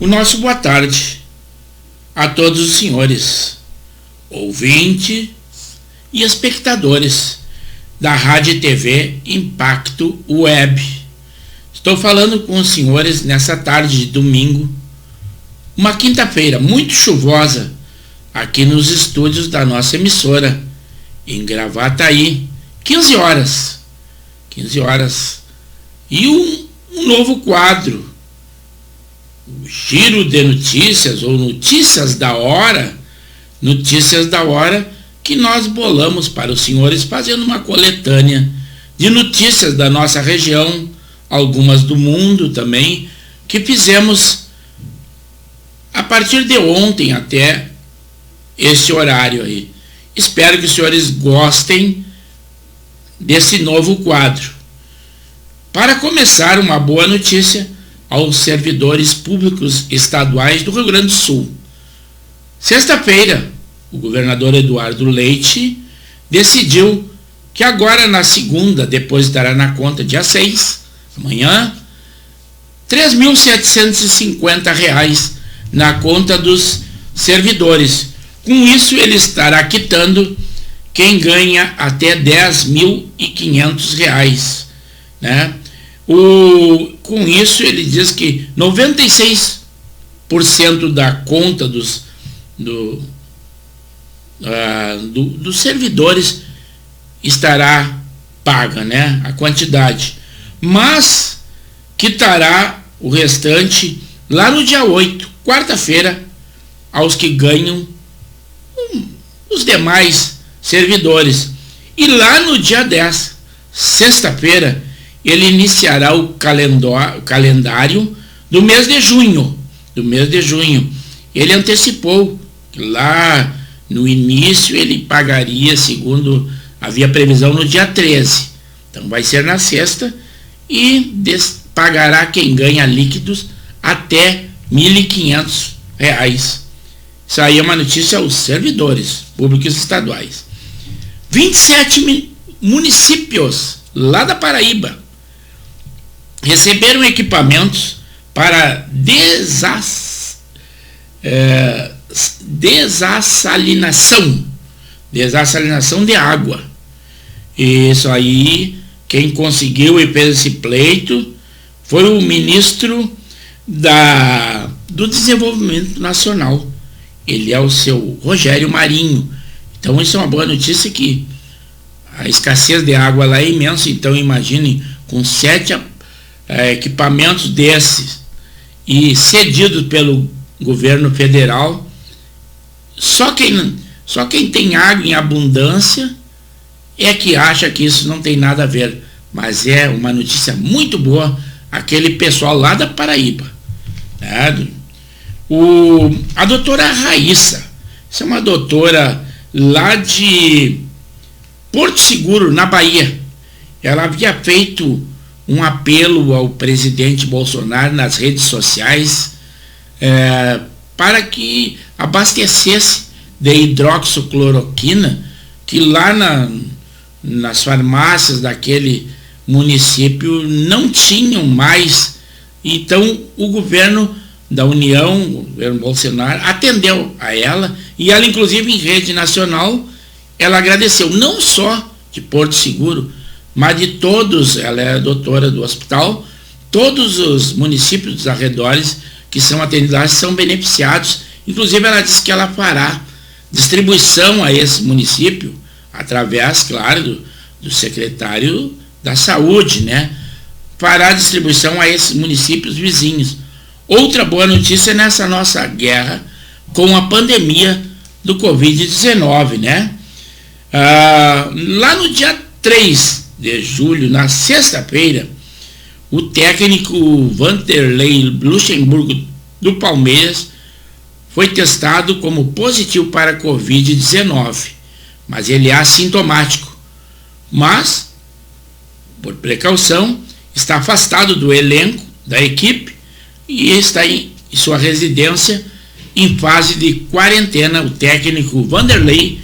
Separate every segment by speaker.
Speaker 1: O nosso boa tarde a todos os senhores, ouvintes e espectadores da Rádio e TV Impacto Web. Estou falando com os senhores nessa tarde de domingo, uma quinta-feira muito chuvosa, aqui nos estúdios da nossa emissora, em Gravataí, 15 horas. E um novo quadro, o Giro de Notícias, ou Notícias da Hora, que nós bolamos para os senhores, fazendo uma coletânea de notícias da nossa região, algumas do mundo também, que fizemos a partir de ontem até esse horário aí. Espero que os senhores gostem desse novo quadro. Para começar, uma boa notícia aos servidores públicos estaduais do Rio Grande do Sul. Sexta-feira, o governador Eduardo Leite decidiu que agora na segunda depositará na conta, dia 6, amanhã, R$ 3.750 na conta dos servidores. Com isso, ele estará quitando quem ganha até R$ 10.500, né? Com isso, ele diz que 96% da conta dos servidores estará paga, né? A quantidade. Mas quitará o restante lá no dia 8, quarta-feira, aos que ganham os demais servidores. E lá no dia 10, sexta-feira, ele iniciará o calendário do mês de junho. Ele antecipou que lá no início ele pagaria, segundo havia previsão, no dia 13. Então vai ser na sexta e pagará quem ganha líquidos até R$ 1.500. Isso aí é uma notícia aos servidores públicos estaduais. 27 municípios lá da Paraíba receberam equipamentos para desassalinação de água. Isso aí, quem conseguiu e fez esse pleito foi o ministro do Desenvolvimento Nacional. Ele é o seu Rogério Marinho. Então isso é uma boa notícia, que a escassez de água lá é imensa. Então imagine, com 7 equipamentos desses e cedidos pelo governo federal, só quem tem água em abundância é que acha que isso não tem nada a ver. Mas é uma notícia muito boa, aquele pessoal lá da Paraíba, né? A doutora Raíssa, essa é uma doutora lá de Porto Seguro, na Bahia. Ela havia feito um apelo ao presidente Bolsonaro nas redes sociais para que abastecesse de hidroxicloroquina, que lá nas farmácias daquele município não tinham mais. Então o governo da União, o governo Bolsonaro, atendeu a ela, e ela, inclusive, em rede nacional, ela agradeceu, não só de Porto Seguro, mas de todos. Ela é doutora do hospital, todos os municípios dos arredores que são atendidos são beneficiados. Inclusive, ela disse que ela fará distribuição a esse município, através, claro, do secretário da Saúde, né? Fará distribuição a esses municípios vizinhos. Outra boa notícia nessa nossa guerra com a pandemia do Covid-19, né? Lá no dia 3 de julho, na sexta-feira, o técnico Vanderlei Luxemburgo do Palmeiras foi testado como positivo para a Covid-19, mas ele é assintomático. Mas, por precaução, está afastado do elenco da equipe e está em sua residência em fase de quarentena, o técnico Vanderlei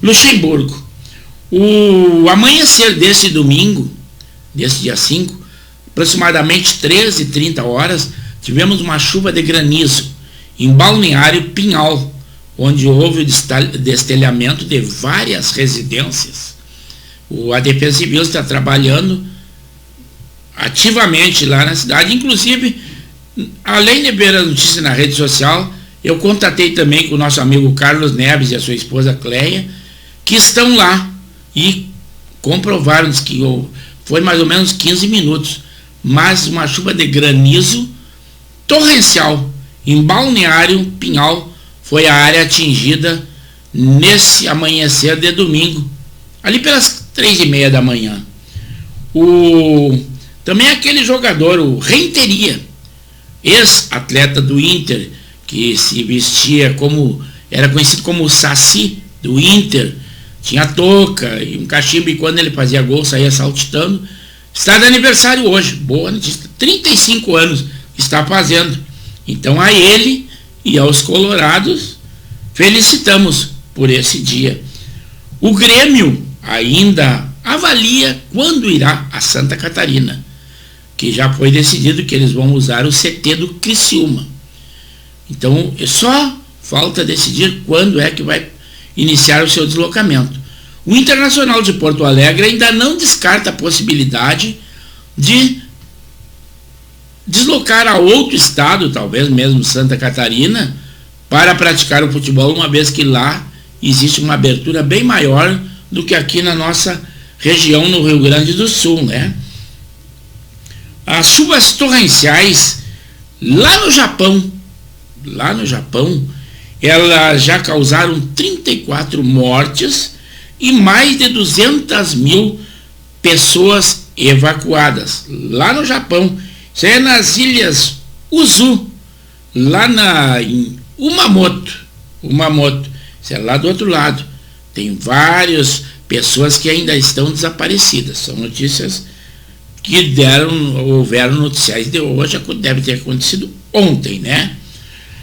Speaker 1: Luxemburgo. O amanhecer desse domingo, desse dia 5, aproximadamente 13h30, tivemos uma chuva de granizo em Balneário Pinhal, onde houve o destelhamento de várias residências. A Defesa Civil está trabalhando ativamente lá na cidade, inclusive, além de ver a notícia na rede social, eu contatei também com o nosso amigo Carlos Neves e a sua esposa Cleia, que estão lá e comprovaram que foi mais ou menos 15 minutos, mas uma chuva de granizo torrencial em Balneário Pinhal foi a área atingida nesse amanhecer de domingo, ali pelas 3:30 da manhã. Também aquele jogador, o Renteria, ex-atleta do Inter, que se vestia era conhecido como o Saci do Inter, tinha touca e um cachimbo, e quando ele fazia gol saía saltitando, está de aniversário hoje, boa notícia, 35 anos está fazendo. Então a ele e aos colorados felicitamos por esse dia. O Grêmio ainda avalia quando irá a Santa Catarina, que já foi decidido que eles vão usar o CT do Criciúma. Então só falta decidir quando é que vai iniciar o seu deslocamento. O Internacional de Porto Alegre ainda não descarta a possibilidade de deslocar a outro estado, talvez mesmo Santa Catarina, para praticar o futebol, uma vez que lá existe uma abertura bem maior do que aqui na nossa região, no Rio Grande do Sul, né? As chuvas torrenciais lá no Japão, elas já causaram 34 mortes e mais de 200 mil pessoas evacuadas lá no Japão. Isso é nas ilhas Uzu, lá em Umamoto, isso é lá do outro lado. Tem várias pessoas que ainda estão desaparecidas. São notícias que houveram noticiais de hoje, deve ter acontecido ontem, né?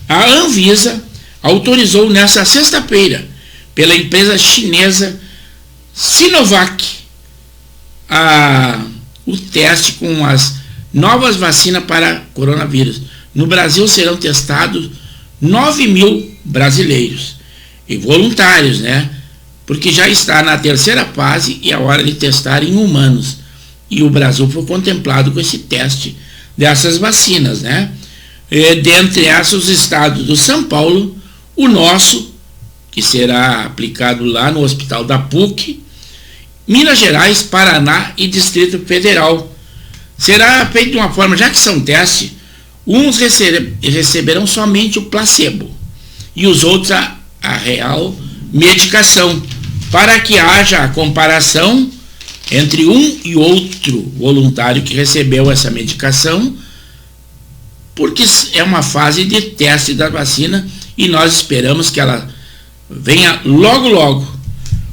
Speaker 1: A Anvisa autorizou nesta sexta-feira, pela empresa chinesa Sinovac, o teste com as novas vacinas para coronavírus. No Brasil serão testados 9.000 brasileiros e voluntários, né? Porque já está na terceira fase e é hora de testar em humanos. E o Brasil foi contemplado com esse teste dessas vacinas, né? Dentre essas, os estados do São Paulo, o nosso, que será aplicado lá no Hospital da PUC, Minas Gerais, Paraná e Distrito Federal. Será feito de uma forma, já que são testes, uns receberão somente o placebo e os outros a real medicação, para que haja a comparação entre um e outro voluntário que recebeu essa medicação, porque é uma fase de teste da vacina e nós esperamos que ela venha logo, logo.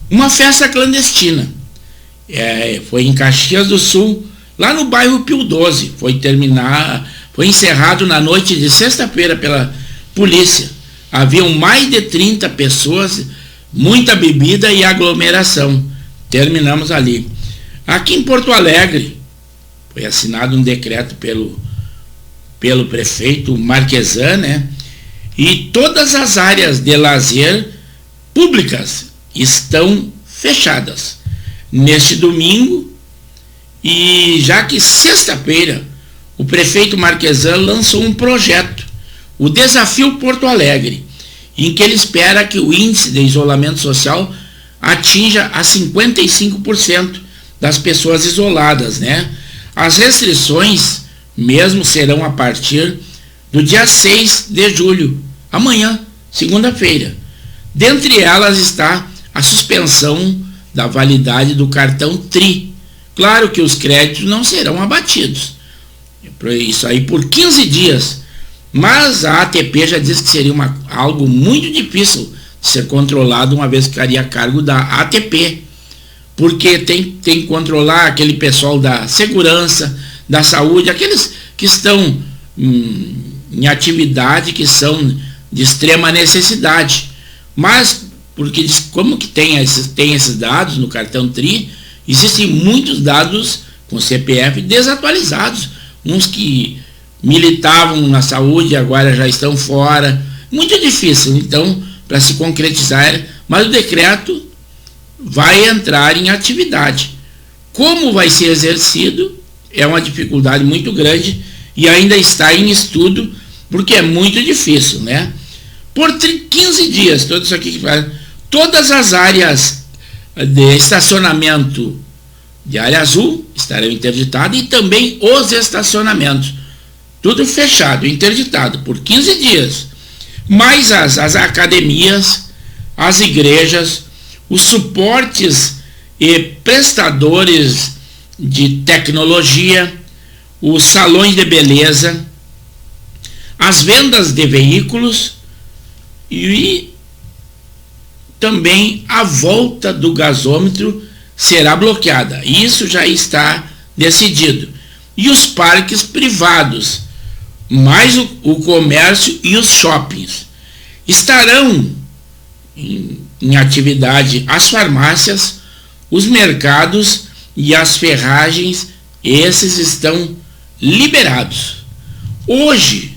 Speaker 1: Uma festa clandestina, foi em Caxias do Sul, lá no bairro Pio 12, foi encerrado na noite de sexta-feira pela polícia. Haviam mais de 30 pessoas, muita bebida e aglomeração. Terminamos ali. Aqui em Porto Alegre, foi assinado um decreto pelo prefeito Marquesan, né? E todas as áreas de lazer públicas estão fechadas neste domingo, e já que sexta-feira o prefeito Marquesan lançou um projeto, o Desafio Porto Alegre, em que ele espera que o índice de isolamento social atinja a 55% das pessoas isoladas, né? As restrições mesmo serão a partir do dia 6 de julho, amanhã, segunda-feira. Dentre elas está a suspensão da validade do cartão TRI. Claro que os créditos não serão abatidos, isso aí por 15 dias, mas a ATP já diz que seria algo muito difícil de ser controlado, uma vez que ficaria a cargo da ATP, porque tem que controlar aquele pessoal da segurança, da saúde, aqueles que estão em atividade, que são de extrema necessidade. Mas, porque como que tem esses dados no cartão TRI, existem muitos dados com CPF desatualizados, uns militavam na saúde, agora já estão fora. Muito difícil, então, para se concretizar, mas o decreto vai entrar em atividade. Como vai ser exercido é uma dificuldade muito grande e ainda está em estudo, porque é muito difícil, né? Por 15 dias, tudo isso aqui que faz, todas as áreas de estacionamento de área azul estarão interditadas e também os estacionamentos, tudo fechado, interditado por 15 dias. Mas as academias, as igrejas, os suportes e prestadores de tecnologia, os salões de beleza, as vendas de veículos e também a volta do gasômetro será bloqueada. Isso já está decidido. E os parques privados, mais o comércio e os shoppings. Estarão em atividade as farmácias, os mercados e as ferragens, esses estão liberados. Hoje,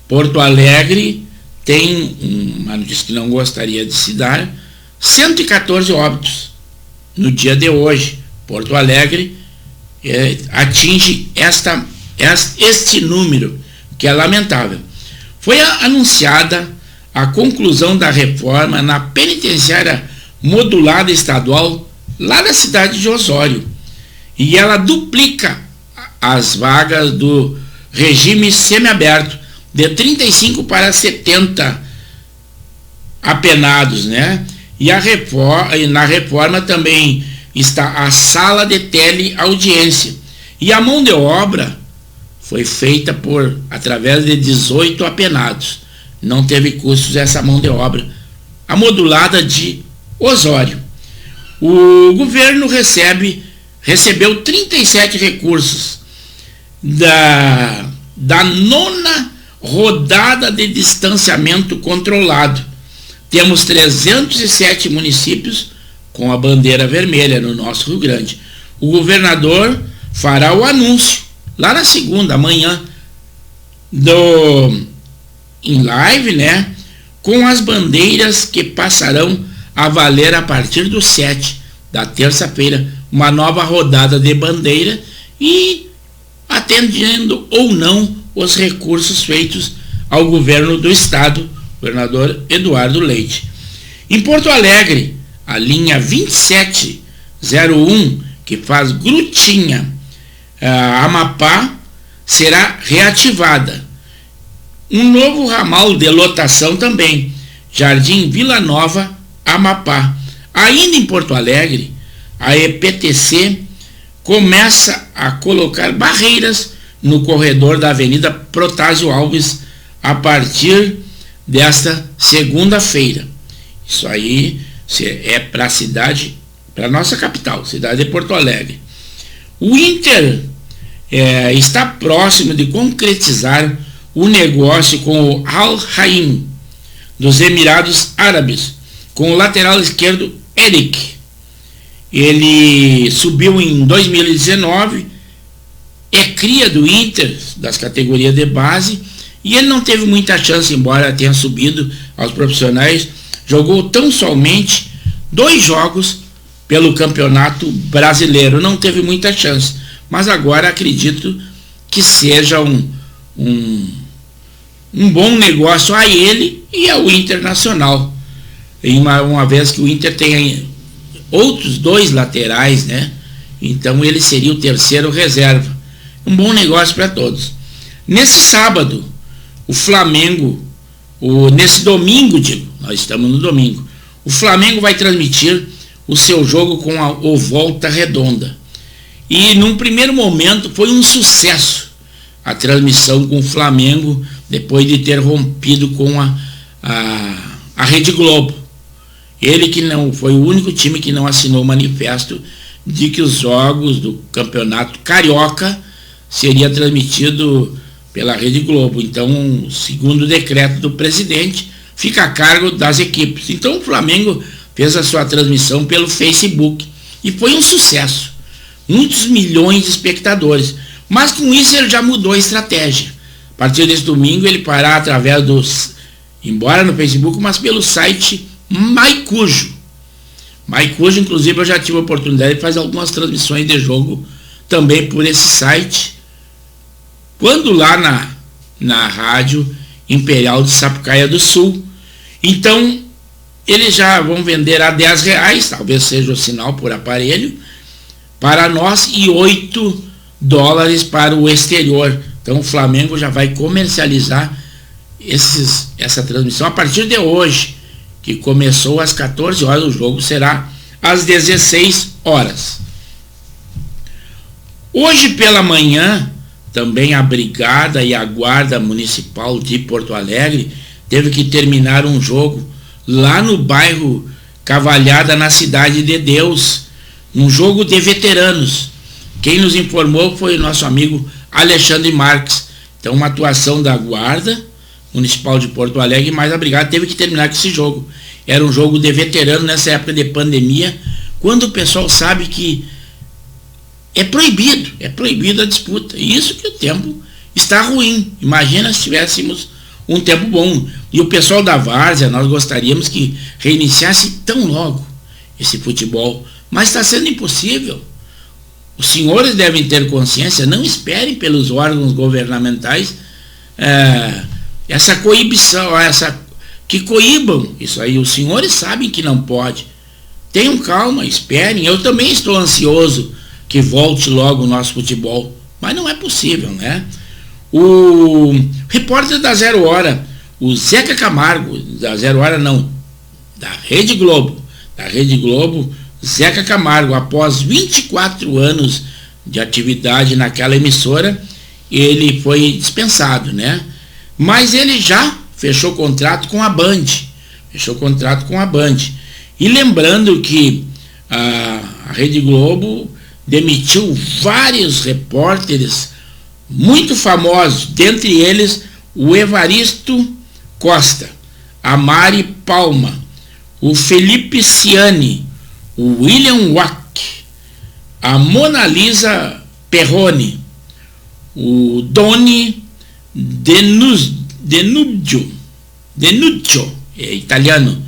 Speaker 1: Porto Alegre tem, uma notícia que não gostaria de se dar, 114 óbitos no dia de hoje. Porto Alegre atinge este número, que é lamentável. Foi anunciada a conclusão da reforma na penitenciária modulada estadual lá na cidade de Osório, e ela duplica as vagas do regime semiaberto de 35 para 70 apenados, né? E na reforma também está a sala de teleaudiência. E a mão de obra foi feita através de 18 apenados. Não teve custos essa mão de obra. A modulada de Osório. O governo recebeu 37 recursos da 9ª rodada de distanciamento controlado. Temos 307 municípios com a bandeira vermelha no nosso Rio Grande. O governador fará o anúncio lá na segunda, amanhã, em live, né? Com as bandeiras que passarão a valer a partir do 7 da terça-feira, uma nova rodada de bandeira e atendendo ou não os recursos feitos ao governo do estado, governador Eduardo Leite. Em Porto Alegre, a linha 2701, que faz Grutinha Amapá, será reativada. Um novo ramal de lotação também, Jardim Vila Nova, Amapá. Ainda em Porto Alegre, a EPTC começa a colocar barreiras no corredor da Avenida Protásio Alves a partir desta segunda-feira. Isso aí é para a cidade, para a nossa capital, cidade de Porto Alegre. O Inter está próximo de concretizar o negócio com o Al Rain dos Emirados Árabes, com o lateral esquerdo Eric. Ele subiu em 2019, é cria do Inter, das categorias de base, e ele não teve muita chance, embora tenha subido aos profissionais. Jogou tão somente 2 jogos pelo Campeonato Brasileiro, não teve muita chance, mas agora acredito que seja um bom negócio a ele e ao Internacional, uma vez que o Inter tem outros 2 laterais, né? Então ele seria o terceiro reserva. Um bom negócio para todos. Nesse sábado, o Flamengo, nesse domingo, nós estamos no domingo, o Flamengo vai transmitir o seu jogo com o Volta Redonda. E num primeiro momento foi um sucesso a transmissão com o Flamengo, depois de ter rompido com a Rede Globo. Ele que não foi o único time que não assinou o manifesto de que os jogos do Campeonato Carioca seria transmitido pela Rede Globo. Então, segundo o decreto do presidente, fica a cargo das equipes. Então o Flamengo fez a sua transmissão pelo Facebook e foi um sucesso. Muitos milhões de espectadores. Mas com isso ele já mudou a estratégia. partir desse domingo ele fará através embora no Facebook, mas pelo site Maicujo. Maicujo, inclusive, eu já tive a oportunidade de fazer algumas transmissões de jogo também por esse site, quando lá na Rádio Imperial de Sapucaia do Sul. Então, eles já vão vender a R$10, talvez seja o sinal por aparelho, para nós, e $8 para o exterior. Então o Flamengo já vai comercializar essa transmissão a partir de hoje, que começou às 14 horas, o jogo será às 16 horas. Hoje pela manhã, também a Brigada e a Guarda Municipal de Porto Alegre teve que terminar um jogo lá no bairro Cavalhada, na Cidade de Deus, um jogo de veteranos. Quem nos informou foi o nosso amigo Alexandre Marques. Então, uma atuação da Guarda Municipal de Porto Alegre, mas a Brigada teve que terminar com esse jogo. Era um jogo de veterano nessa época de pandemia, quando o pessoal sabe que é proibido a disputa. E isso que o tempo está ruim. Imagina se tivéssemos um tempo bom. E o pessoal da Várzea, nós gostaríamos que reiniciasse tão logo esse futebol, mas está sendo impossível. Os senhores devem ter consciência, não esperem pelos órgãos governamentais essa coibição, que coíbam isso aí. Os senhores sabem que não pode. Tenham calma, esperem. Eu também estou ansioso que volte logo o nosso futebol, mas não é possível, né? O repórter da Zero Hora, o Zeca Camargo, da Zero Hora não, da Rede Globo, Zeca Camargo, após 24 anos de atividade naquela emissora, ele foi dispensado, né? Mas ele já fechou contrato com a Band. E lembrando que a Rede Globo demitiu vários repórteres muito famosos, dentre eles o Evaristo Costa, a Mari Palma, o Felipe Ciani, o William Wack, a Mona Lisa Perrone, o Doni Denuccio, é italiano,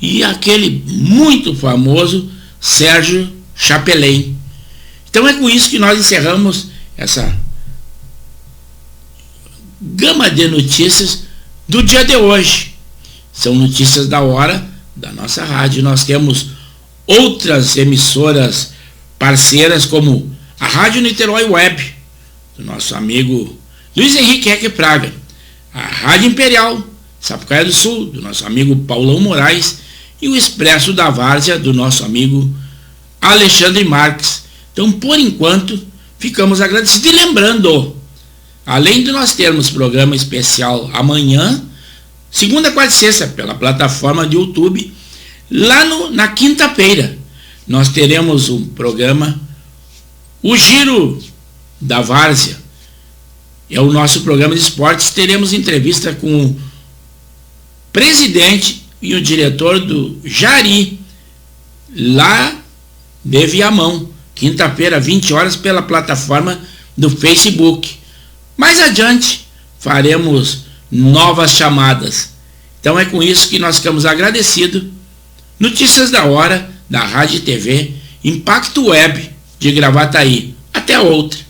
Speaker 1: e aquele muito famoso Sérgio Chapelain. Então é com isso que nós encerramos essa gama de notícias do dia de hoje. São notícias da hora da nossa rádio. Nós temos outras emissoras parceiras, como a Rádio Niterói Web, do nosso amigo Luiz Henrique Heck Praga, a Rádio Imperial Sapucaia do Sul, do nosso amigo Paulão Moraes, e o Expresso da Várzea, do nosso amigo Alexandre Marques. Então, por enquanto, ficamos agradecidos. E lembrando, além de nós termos programa especial amanhã, segunda, quarta e sexta, pela plataforma de YouTube, lá na quinta-feira, nós teremos um programa, o Giro da Várzea. É o nosso programa de esportes. Teremos entrevista com o presidente e o diretor do Jari, lá de Viamão. Quinta-feira, 20 horas, pela plataforma do Facebook. Mais adiante, faremos novas chamadas. Então é com isso que nós ficamos agradecidos. Notícias da hora, da Rádio e TV Impacto Web de Gravataí. Até outra.